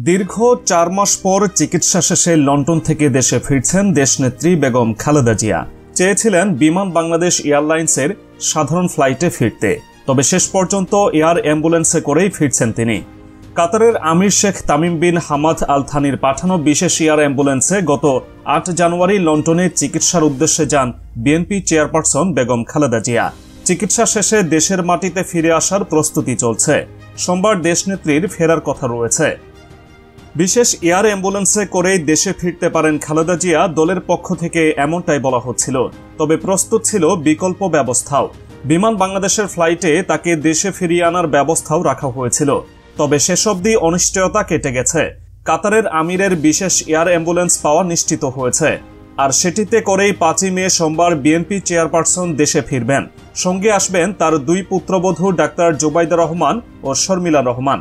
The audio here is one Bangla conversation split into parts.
দীর্ঘ ৪ মাস পর চিকিৎসা শেষে লন্ডন থেকে দেশে ফিরছেন দেশনেত্রী বেগম খালেদা জিয়া। চেয়েছিলেন বিমান বাংলাদেশ এয়ারলাইন্সের সাধারণ ফ্লাইটে ফিরতে, তবে শেষ পর্যন্ত এয়ার অ্যাম্বুলেন্সে করেই ফিরছেন তিনি। কাতারের আমির Sheikh Tamim bin Hamad Al থানির পাঠানো বিশেষ এয়ার অ্যাম্বুলেন্সে গত ৮ জানুয়ারি লন্ডনে চিকিৎসার উদ্দেশ্যে যান বিএনপি চেয়ারপারসন বেগম খালেদা জিয়া। চিকিৎসা শেষে দেশের মাটিতে ফিরে আসার প্রস্তুতি চলছে। সোমবার দেশনেত্রীর ফেরার কথা রয়েছে। বিশেষ এয়ার অ্যাম্বুলেন্সে করেই দেশে ফিরতে পারেন খালেদা জিয়া, দলের পক্ষ থেকে এমনটাই বলা হচ্ছিল। তবে প্রস্তুত ছিল বিকল্প ব্যবস্থাও। বিমান বাংলাদেশের ফ্লাইটে তাকে দেশে ফিরিয়ে আনার ব্যবস্থাও রাখা হয়েছিল। তবে শেষ অবধি অনিশ্চয়তা কেটে গেছে। কাতারের আমিরের বিশেষ এয়ার অ্যাম্বুলেন্স পাওয়া নিশ্চিত হয়েছে, আর সেটিতে করেই ৫ই মে সোমবার বিএনপি চেয়ারপারসন দেশে ফিরবেন। সঙ্গে আসবেন তার ২ পুত্রবধূ ডাক্তার জুবাইদা রহমান ও শর্মিলা রহমান।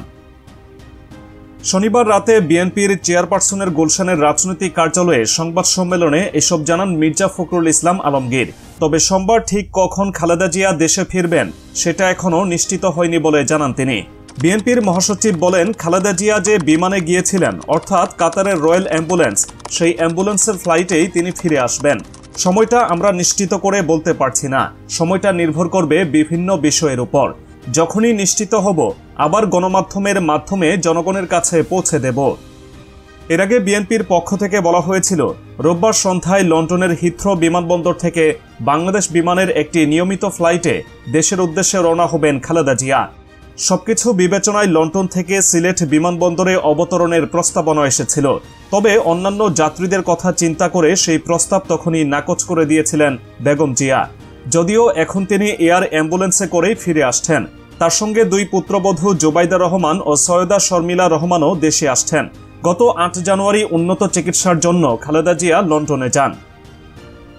শনিবার রাতে বিএনপির চেয়ারপারসনের গুলশানের রাজনৈতিক কার্যালয়ে সংবাদ সম্মেলনে এসব জানান মির্জা ফখরুল ইসলাম আলমগীর। তবে সোমবার ঠিক কখন খালেদা জিয়া দেশে ফিরবেন সেটা এখনও নিশ্চিত হয়নি বলে জানান তিনি। বিএনপির মহাসচিব বলেন, খালেদা জিয়া যে বিমানে গিয়েছিলেন, অর্থাৎ কাতারের রয়্যাল অ্যাম্বুলেন্স, সেই অ্যাম্বুলেন্সের ফ্লাইটেই তিনি ফিরে আসবেন। সময়টা আমরা নিশ্চিত করে বলতে পারছি না। সময়টা নির্ভর করবে বিভিন্ন বিষয়ের উপর। যখনই নিশ্চিত হব আবার গণমাধ্যমের মাধ্যমে জনগণের কাছে পৌঁছে দেব। এর আগে বিএনপির পক্ষ থেকে বলা হয়েছিল, রোববার সন্ধ্যায় লন্ডনের হিথ্রো বিমানবন্দর থেকে বাংলাদেশ বিমানের একটি নিয়মিত ফ্লাইটে দেশের উদ্দেশ্যে রওনা হবেন খালেদা জিয়া। সবকিছু বিবেচনায় লন্ডন থেকে সিলেট বিমানবন্দরে অবতরণের প্রস্তাবনা এসেছিল। তবে অন্যান্য যাত্রীদের কথা চিন্তা করে সেই প্রস্তাব তখনই নাকচ করে দিয়েছিলেন বেগম জিয়া। যদিও এখন তিনি এয়ার অ্যাম্বুলেন্সে করেই ফিরে আসছেন। তার সঙ্গে ২ পুত্রবধূ জুবাইদা রহমান ও সৈয়দা শর্মিলা রহমানও দেশে আসছেন। গত ৮ জানুয়ারি উন্নত চিকিৎসার জন্য খালেদা জিয়া লন্ডনে যান।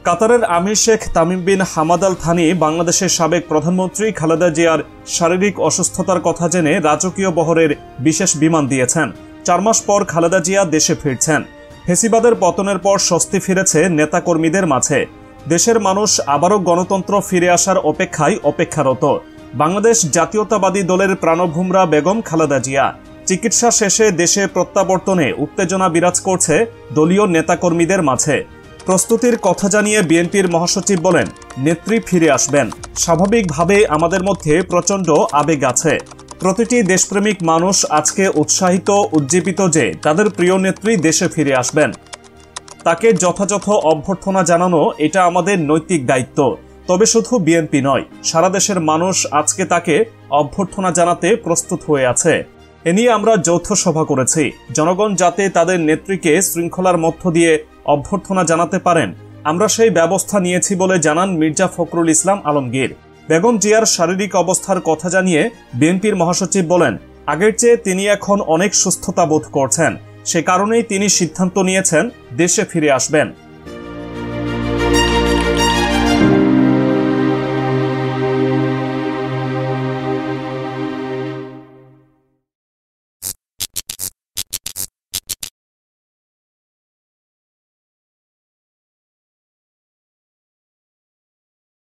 কাতারের আমির Sheikh Tamim bin Hamad Al Thani বাংলাদেশের সাবেক প্রধানমন্ত্রী খালেদা জিয়ার শারীরিক অসুস্থতার কথা জেনে রাজকীয় বহরের বিশেষ বিমান দিয়েছেন। ৪ মাস পর খালেদা জিয়া দেশে ফিরছেন। ফেসিবাদের পতনের পর স্বস্তি ফিরেছে নেতাকর্মীদের মাঝে। দেশের মানুষ আবারও গণতন্ত্র ফিরে আসার অপেক্ষায় অপেক্ষারত। বাংলাদেশ জাতীয়তাবাদী দলের প্রাণভোমরা বেগম খালেদা জিয়া। চিকিৎসা শেষে দেশে প্রত্যাবর্তনে উত্তেজনা বিরাজ করছে দলীয় নেতাকর্মীদের মাঝে। প্রস্তুতির কথা জানিয়ে বিএনপির মহাসচিব বলেন, নেত্রী ফিরে আসবেন। স্বাভাবিকভাবে আমাদের মধ্যে প্রচণ্ড আবেগ আছে। প্রতিটি দেশপ্রেমিক মানুষ আজকে উৎসাহিত, উজ্জীবিত যে তাদের প্রিয় নেত্রী দেশে ফিরে আসবেন। তাকে যথাযথ অভ্যর্থনা জানানো এটা আমাদের নৈতিক দায়িত্ব। তবে শুধু বিএনপি নয়, সারা দেশের মানুষ আজকে তাকে অভ্যর্থনা জানাতে প্রস্তুত হয়ে আছে। এ নিয়ে আমরা যৌথ সভা করেছি। জনগণ যাতে তাদের নেত্রীকে শৃঙ্খলার মধ্য দিয়ে অভ্যর্থনা জানাতে পারেন, আমরা সেই ব্যবস্থা নিয়েছি বলে জানান মির্জা ফখরুল ইসলাম আলমগীর। বেগম জিয়ার শারীরিক অবস্থার কথা জানিয়ে বিএনপির মহাসচিব বলেন, আগের চেয়ে তিনি এখন অনেক সুস্থতা বোধ করছেন। সে কারণেই তিনি সিদ্ধান্ত নিয়েছেন দেশে ফিরে আসবেন।